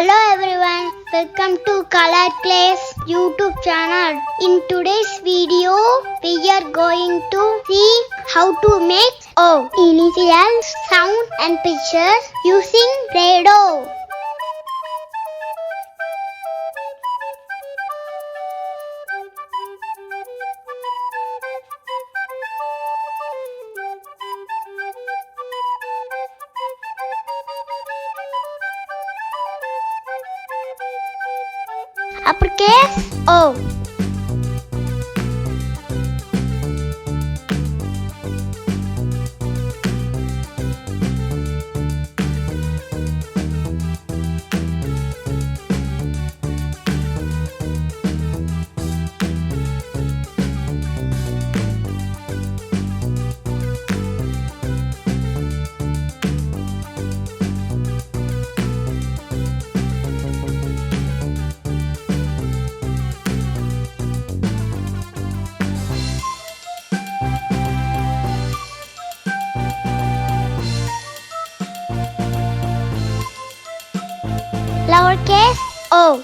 Hello everyone, welcome to Colorcase YouTube channel. In today's video, we are going to see how to make O initial sound and pictures using Play-Doh. Uppercase O. Lowercase O.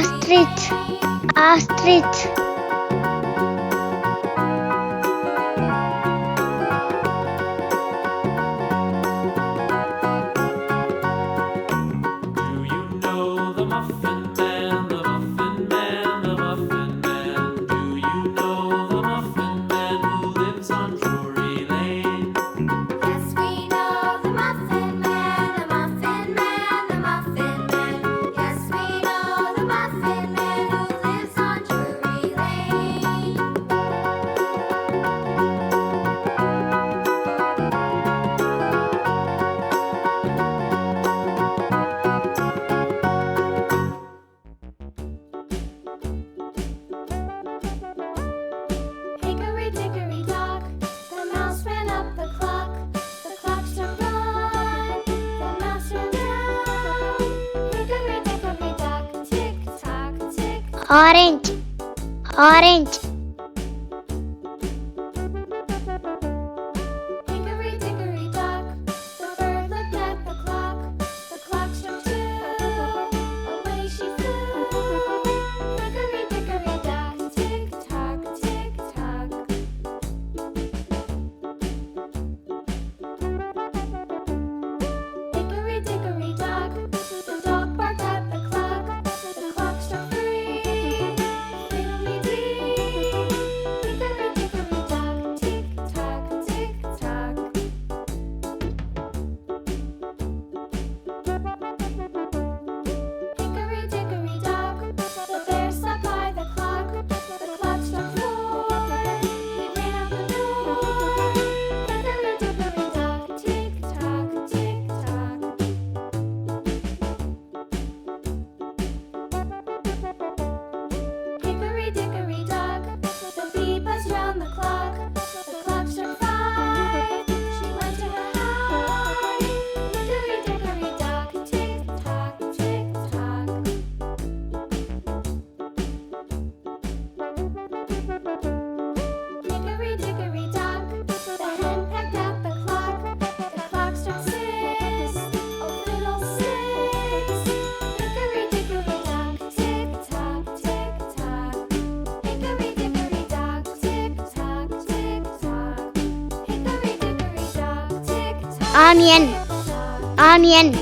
Ostrich, ostrich. Orange, orange. Hickory dickory dock, the bird looked at the clock struck 2, away she flew. Hickory dickory dock, tick tock, tick tock. Hickory dickory dock, the dog barked at the clock struck 3. Onion, onion.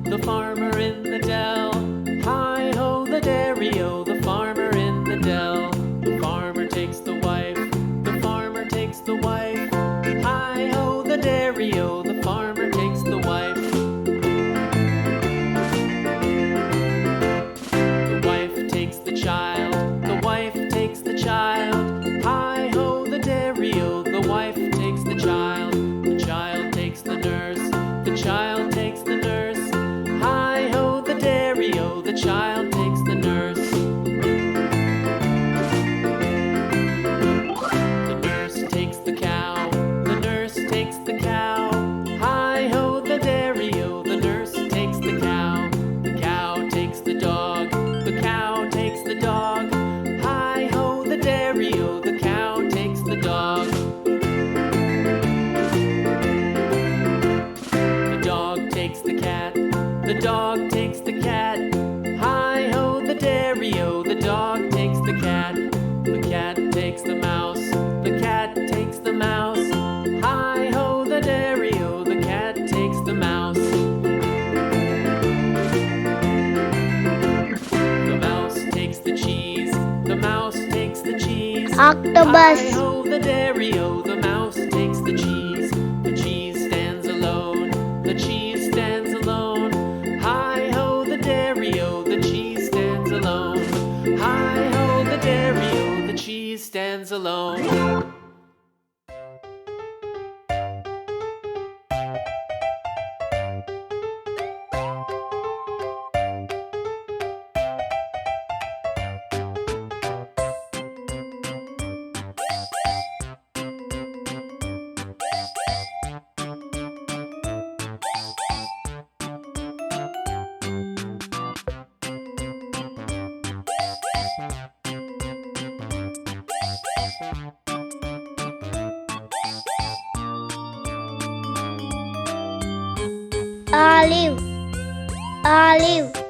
The farmer in the dell. Hi-ho, the dairy-o, the farmer in the dell. The farmer takes the wife, the farmer takes the wife. Hi-ho, the dairy-o, the farmer takes the wife. The wife takes the child, the wife takes the child. Hi-ho, the dairy-o, the wife takes the child. The child takes the nurse, the child takes the nurse. Hi-ho, the dairy-o, the child takes the nurse. The nurse takes the cow, the nurse takes the cow. Hi-ho, the dairy-o, the nurse takes the cow. The cow takes the dog, the cow takes the dog. Hi-ho, the dairy-o, the cow takes the dog. The dog takes the cat, the dog takes the cat. Hi-ho, the dairy-o, the dog takes the cat. The cat takes the mouse, the cat takes the mouse. Hi-ho, the dairy-o, the cat takes the mouse. The mouse takes the cheese, the mouse takes the cheese. Octopus, Hi-ho, the dairy-o, the mouse takes the cheese. The cheese stands alone, the cheese stands alone. Hi-ho, the dairy-o, the cheese stands alone. Hi-ho, the dairy-o, the cheese stands alone. olive, olive.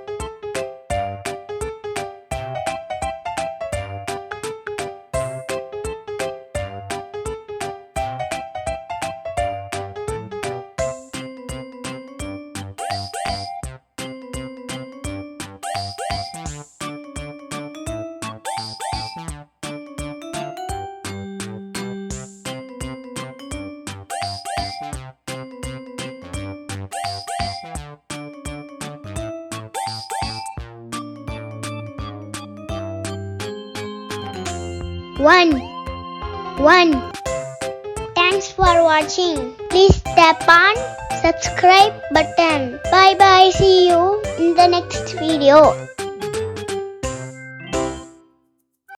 One. Thanks for watching. Please tap on subscribe button. Bye bye. See you in the next video.